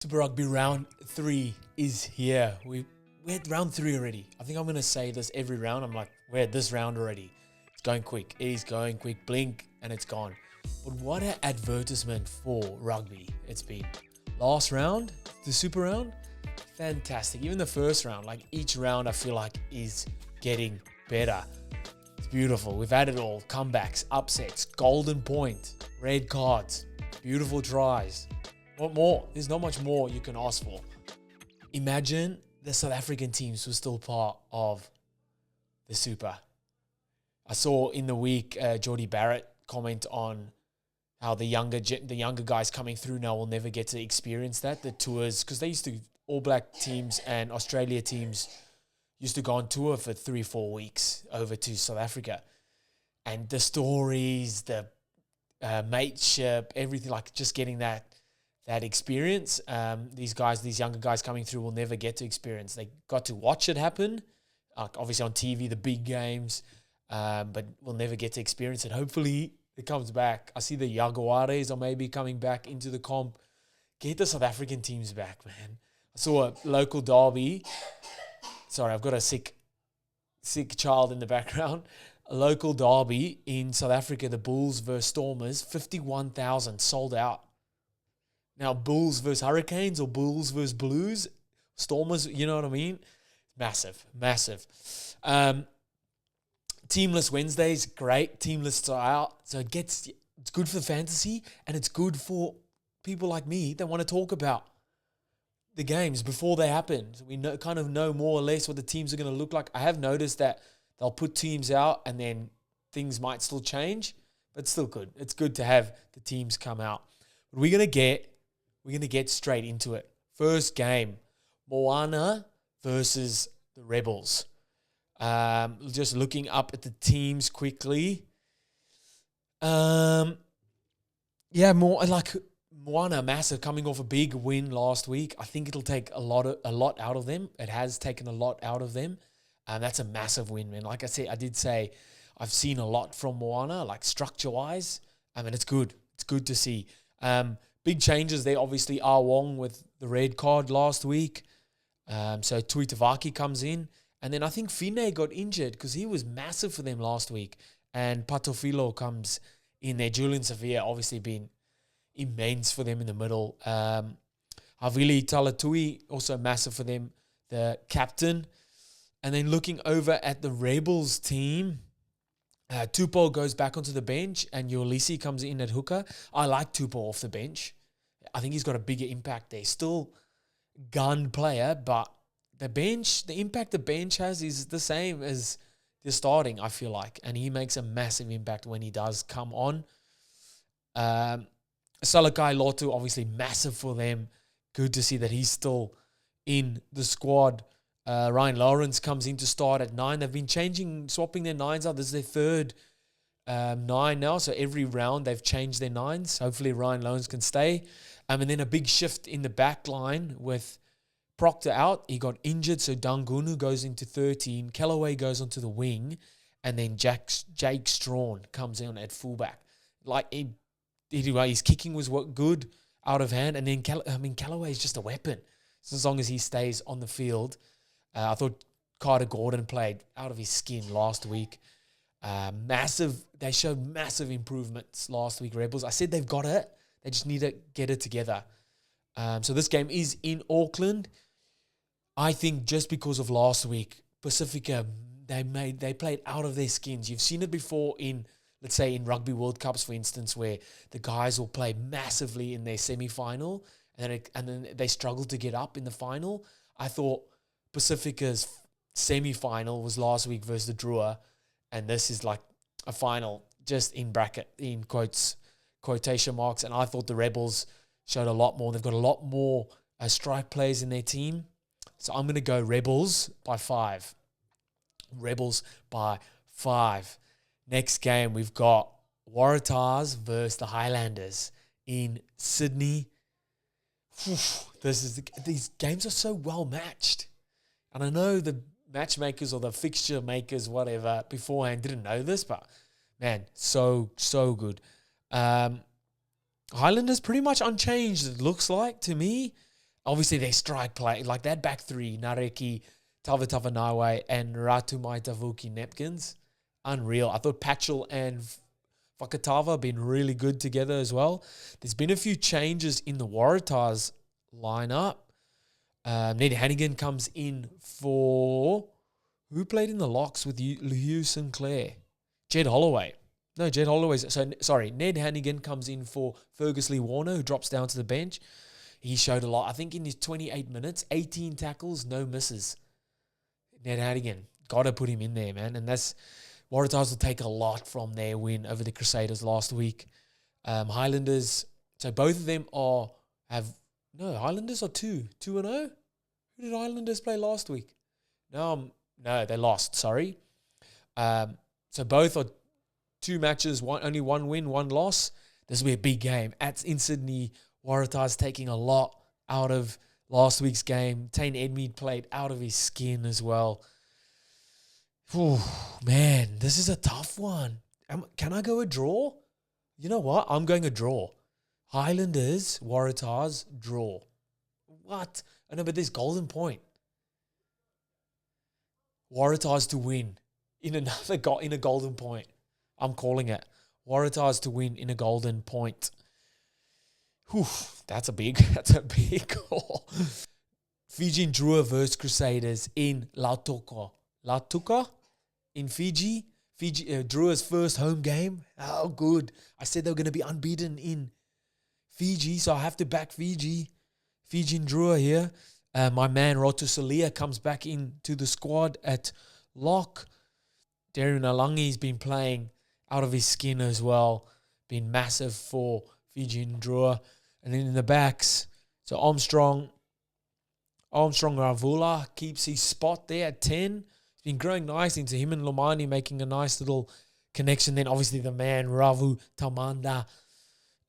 Super Rugby Round 3 is here. We're at Round 3 already. I think I'm going to say this every round. I'm like, we're at this round already. It's going quick. It is going quick. Blink and it's gone. But what an advertisement for rugby it's been. Last round, the Super Round, fantastic. Even the first round, like each round I feel like is getting better. It's beautiful. We've had it all. Comebacks, upsets, golden point, red cards, beautiful tries. What more? There's not much more you can ask for. Imagine the South African teams were still part of the Super. I saw in the week Geordie Barrett comment on how the younger guys coming through now will never get to experience that. The tours, because they used to, All Black teams and Australia teams used to go on tour for 3-4 weeks over to South Africa. And the stories, the mateship, everything, like just getting that experience. These younger guys coming through will never get to experience. They got to watch it happen, obviously on TV, the big games, but will never get to experience it. Hopefully it comes back. I see the Jaguares are maybe coming back into the comp. Get the South African teams back, man. I saw a local derby. Sorry, I've got a sick child in the background. A local derby in South Africa, the Bulls versus Stormers, 51,000 sold out. Now, Bulls versus Hurricanes or Bulls versus Blues, Stormers, you know what I mean? Massive. Teamless Wednesdays, great. Teamless are out. So it's good for fantasy and it's good for people like me that want to talk about the games before they happen. So we kind of know more or less what the teams are going to look like. I have noticed that they'll put teams out and then things might still change, but it's still good. It's good to have the teams come out. But we're going to get straight into it. First game, MOANA versus the Rebels. Just looking up at the teams quickly. More like MOANA, massive, coming off a big win last week. I think it'll take a lot out of them. It has taken a lot out of them. That's a massive win, man. Like I did say, I've seen a lot from MOANA, like structure-wise. I mean, it's good. It's good to see. Big changes there, obviously, Ah Wong with the red card last week. So Tuitavaki comes in. And then I think Fine got injured because he was massive for them last week. And Patofilo comes in there. Julian Sevilla obviously been immense for them in the middle. Havili Talatui, also massive for them, the captain. And then looking over at the Rebels team, Tupou goes back onto the bench and Ulysses comes in at hooker. I like Tupou off the bench. I think he's got a bigger impact there. Still gun player, but the impact the bench has is the same as the starting, I feel like. And he makes a massive impact when he does come on. Salakai Lotu, obviously massive for them. Good to see that he's still in the squad. Ryan Lawrence comes in to start at 9. They've been swapping their 9s out. This is their third 9 now. So every round they've changed their 9s. Hopefully Ryan Lawrence can stay. And then a big shift in the back line with Proctor out. He got injured. So Dangunu goes into 13. Kellaway goes onto the wing. And then Jake Strawn comes in at fullback. Like his kicking was good out of hand. And then Kellaway is just a weapon. So as long as he stays on the field. I thought Carter Gordon played out of his skin last week. They showed massive improvements last week, Rebels. I said they've got it. They just need to get it together. So this game is in Auckland. I think just because of last week, Pacifica, they played out of their skins. You've seen it before in, let's say, in Rugby World Cups, for instance, where the guys will play massively in their semi-final and then they struggle to get up in the final. I thought Pacifica's semi-final was last week versus the DRUA, and this is like a final, just in quotation marks. And I thought the Rebels showed a lot more. They've got a lot more strike players in their team. So I'm going to go Rebels by 5. Rebels by 5. Next game, we've got Waratahs versus the Highlanders in Sydney. These games are so well matched. And I know the matchmakers or the fixture makers, whatever, beforehand didn't know this, but man, so good. Highlanders pretty much unchanged, it looks like to me. Obviously, they strike play. Like that back three, Nareki, Tavatavanawe, and Ratumai Tavuki Nepkins. Unreal. I thought Patchell and Fakatava have been really good together as well. There's been a few changes in the Waratahs lineup. Ned Hannigan comes in for... Who played in the locks with Hugh Sinclair? Jed Holloway. No, Jed Holloway's... Sorry, Ned Hannigan comes in for Fergus Lee Warner, who drops down to the bench. He showed a lot. I think in his 28 minutes, 18 tackles, no misses. Ned Hannigan. Got to put him in there, man. And that's... Waratahs will take a lot from their win over the Crusaders last week. Highlanders... So both of them Highlanders are 2-0. Who did Highlanders play last week? No, they lost, sorry. So both are 2 matches, only 1 win, 1 loss. This will be a big game. In Sydney, Waratahs taking a lot out of last week's game. Tane Edmead played out of his skin as well. Whew, man, this is a tough one. Can I go a draw? You know what? I'm going a draw. Highlanders, Waratahs, draw. What? I know, but there's golden point. Waratahs to win in a golden point. I'm calling it. Waratahs to win in a golden point. Whew, that's a big call. Fiji and DRUA versus Crusaders in Lautoka in Fiji. DRUA's first home game. Oh, good. I said they were going to be unbeaten in Fiji, so I have to back Fiji. Fiji and DRUA here. My man Roto Salia comes back into the squad at lock. Darren Alangi's been playing out of his skin as well. Been massive for Fiji and DRUA. And then in the backs, so Armstrong Ravula keeps his spot there at 10. It's been growing nice into him and Lomani making a nice little connection. Then obviously the man Ravu Tamanda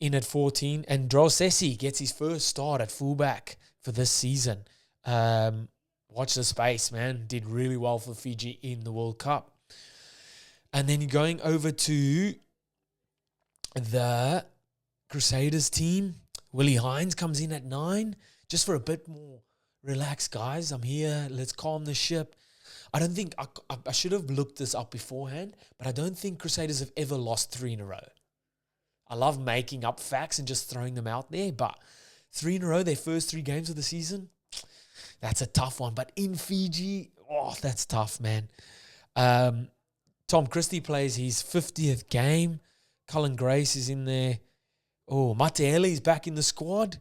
in at 14. And Drosesi gets his first start at fullback for this season. Watch the space, man. Did really well for Fiji in the World Cup. And then you're going over to the Crusaders team. Willie Hines comes in at 9. Just for a bit more relaxed, guys. I'm here. Let's calm the ship. I don't think... I should have looked this up beforehand, but I don't think Crusaders have ever lost 3 in a row. I love making up facts and just throwing them out there, but 3 in a row, their first 3 games of the season, that's a tough one. But in Fiji, that's tough, man. Tom Christie plays his 50th game. Cullen Grace is in there. Oh, Mateele's back in the squad.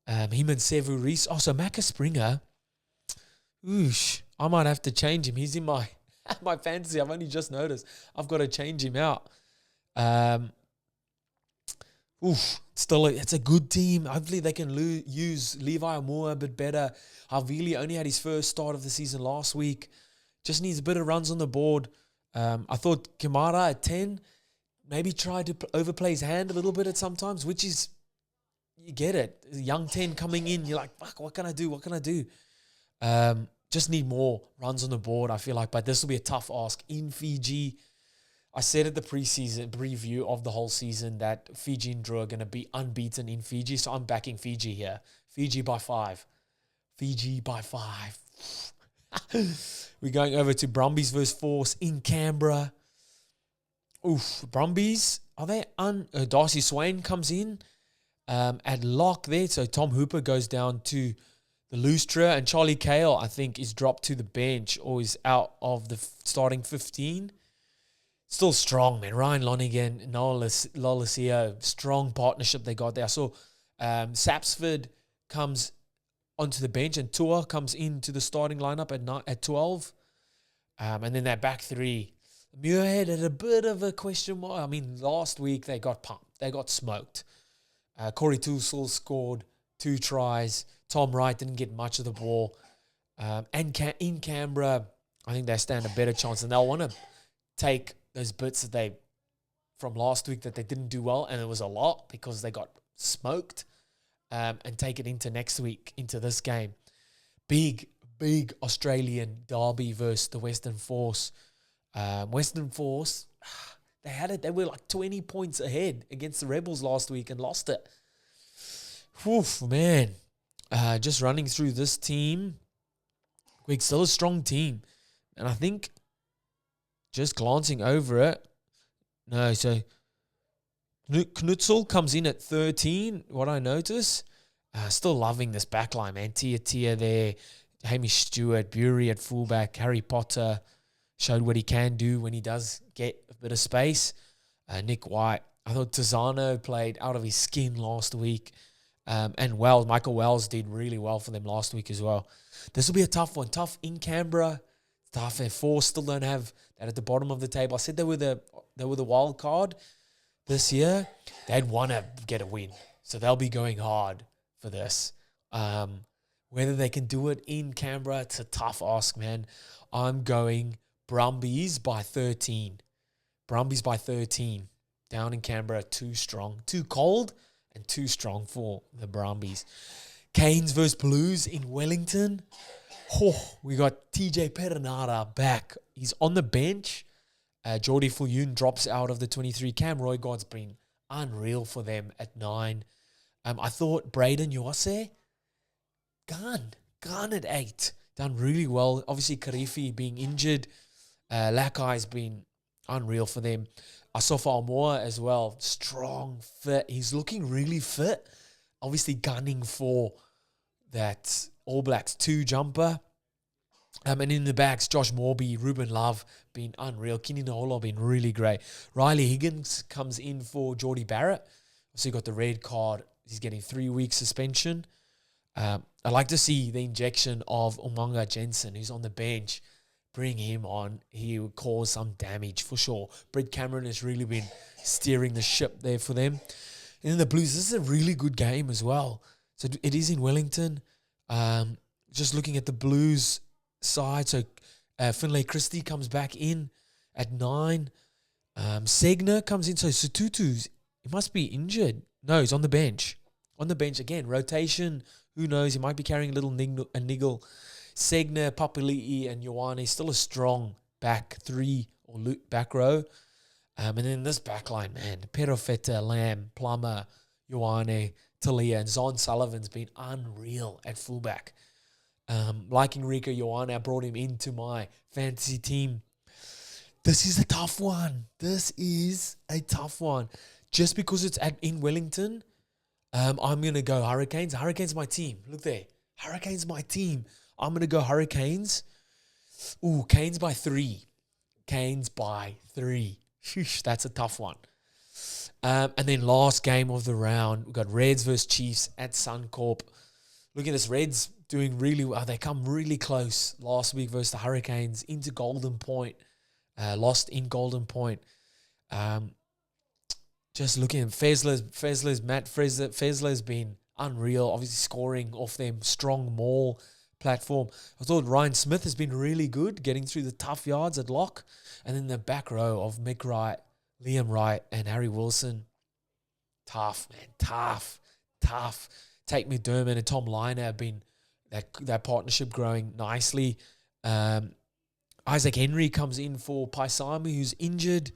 Him and Sevu Reese. Oh, so Macca Springer. Oosh, I might have to change him. He's in my fantasy. I've only just noticed. I've got to change him out. Still, it's a good team. Hopefully they can use Levi Moore a bit better. Havili only had his first start of the season last week. Just needs a bit of runs on the board. I thought Kamara at 10 maybe tried to overplay his hand a little bit at sometimes, which is, you get it. Young 10 coming in, you're like, fuck, what can I do? Just need more runs on the board, I feel like. But this will be a tough ask in Fiji. I said at the preseason preview of the whole season that Fiji and DRUA are going to be unbeaten in Fiji. So I'm backing Fiji here. Fiji by 5. We're going over to Brumbies versus Force in Canberra. Brumbies, are they Darcy Swain comes in at lock there. So Tom Hooper goes down to the Lustra, and Charlie Cale, I think, is dropped to the bench or is out of the starting 15. Still strong, man. Ryan Lonigan, Noah Lolesio, strong partnership they got there. I saw Sapsford comes onto the bench and Tua comes into the starting lineup at 12. And then that back 3. Muirhead had a bit of a question mark. I mean, last week they got pumped. They got smoked. Corey Tousell scored 2 tries. Tom Wright didn't get much of the ball. And in Canberra, I think they stand a better chance. And they'll want to take those bits that they from last week that they didn't do well, and it was a lot because they got smoked, and take it into next week, into this game. Big Australian derby versus the Western Force. Western Force, they were like 20 points ahead against the Rebels last week and lost it. Oof, man. Just running through this team. Quick, still a strong team. And I think just glancing over it. No, so Knutzel comes in at 13, what I notice. Still loving this backline, man. Tia there. Hamish Stewart, Bury at fullback. Harry Potter showed what he can do when he does get a bit of space. Nick White. I thought Tizano played out of his skin last week. And Michael Wells did really well for them last week as well. This will be a tough one. Tough in Canberra. Tough F4. Still don't have that at the bottom of the table. I said they were the wild card this year. They'd want to get a win. So they'll be going hard for this. Whether they can do it in Canberra, it's a tough ask, man. I'm going Brumbies by 13. Brumbies by 13. Down in Canberra, too strong. Too cold and too strong for the Brumbies. Canes versus Blues in Wellington. Oh, we got TJ Perenara back. He's on the bench. Jordy Fulyoun drops out of the 23. Cam Roygaard's been unreal for them at 9. I thought Braden Yuase, gone at 8. Done really well. Obviously, Karifi being injured. Lakai's been unreal for them. Asafa Amoa as well. Strong, fit. He's looking really fit. Obviously gunning for that All Blacks 2 jumper. And in the backs, Josh Morby, Ruben Love, been unreal. Kini Naola been really great. Riley Higgins comes in for Geordie Barrett. So he got the red card. He's getting 3-week suspension. I like to see the injection of Umanga Jensen, who's on the bench. Bring him on. He will cause some damage for sure. Brett Cameron has really been steering the ship there for them. And then the Blues, this is a really good game as well. So it is in Wellington. Just looking at the Blues side. So Finlay Christie comes back in at 9. Segner comes in. So Sututu's, he must be injured. No, he's on the bench. On the bench again. Rotation. Who knows? He might be carrying a little niggle. Segner, Papali'i, and Ioane still a strong back 3 or back row. And then this back line, man. Perofeta, Lamb, Plummer, Ioane, Talia, and Zon Sullivan's been unreal at fullback. Liking Rico Ioane, I brought him into my fantasy team. This is a tough one. Just because it's in Wellington, I'm going to go Hurricanes. Hurricanes my team. Look there. Hurricanes my team. I'm going to go Hurricanes. Ooh, Canes by 3. Sheesh, that's a tough one. And then last game of the round, we've got Reds versus Chiefs at Suncorp. Look at this. Reds doing really well. They come really close last week versus the Hurricanes into Golden Point. Lost in Golden Point. Just looking at Matt Fezler's been unreal. Obviously scoring off them strong maul platform. I thought Ryan Smith has been really good getting through the tough yards at lock. And then the back row of Mick Wright, Liam Wright, and Harry Wilson. Tough, man. Tough. Tate McDermott and Tom Liner have been that partnership growing nicely. Isaac Henry comes in for Paisami, who's injured.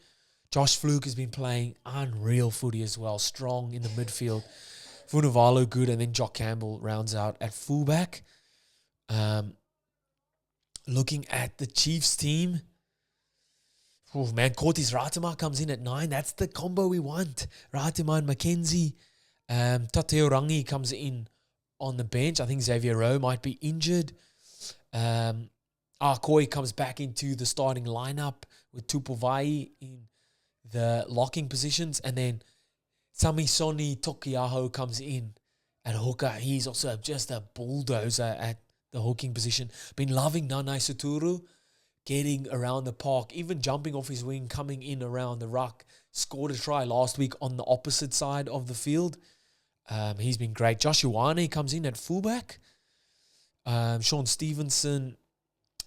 Josh Fluke has been playing unreal footy as well. Strong in the midfield. Vunivalu good, and then Jock Campbell rounds out at fullback. Looking at the Chiefs team. Oh man, Cortis Ratima comes in at 9. That's the combo we want. Ratima and McKenzie. Tateo Rangi comes in on the bench. I think Xavier Rowe might be injured. Arkoi comes back into the starting lineup with Tupuvai in the locking positions. And then Samisoni Tokiaho comes in at hooker. He's also just a bulldozer at the hooking position. Been loving Nanai Suturu getting around the park, even jumping off his wing, coming in around the ruck. Scored a try last week on the opposite side of the field. He's been great. Josh Ioane comes in at fullback. Sean Stevenson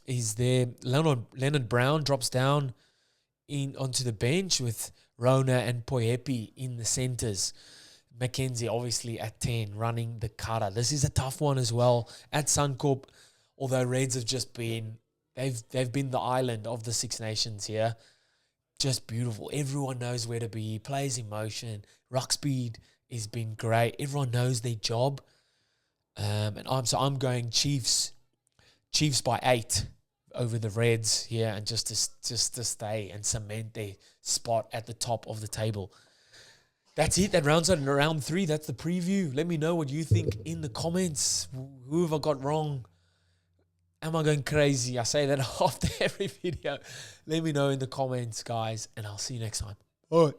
is there. Leonard Brown drops down onto the bench with Rona and Poepi in the centres. Mackenzie obviously at 10 running the cutter. This is a tough one as well at Suncorp, although Reds have just been, they've been the island of the Six Nations here. Just beautiful. Everyone knows where to be. Plays in motion. Ruck speed has been great. Everyone knows their job. And I'm going Chiefs by 8 over the Reds here, and just to stay and cement their spot at the top of the table. That's it. That rounds out in round 3. That's the preview. Let me know what you think in the comments. Who have I got wrong? Am I going crazy? I say that after every video. Let me know in the comments, guys, and I'll see you next time. Bye.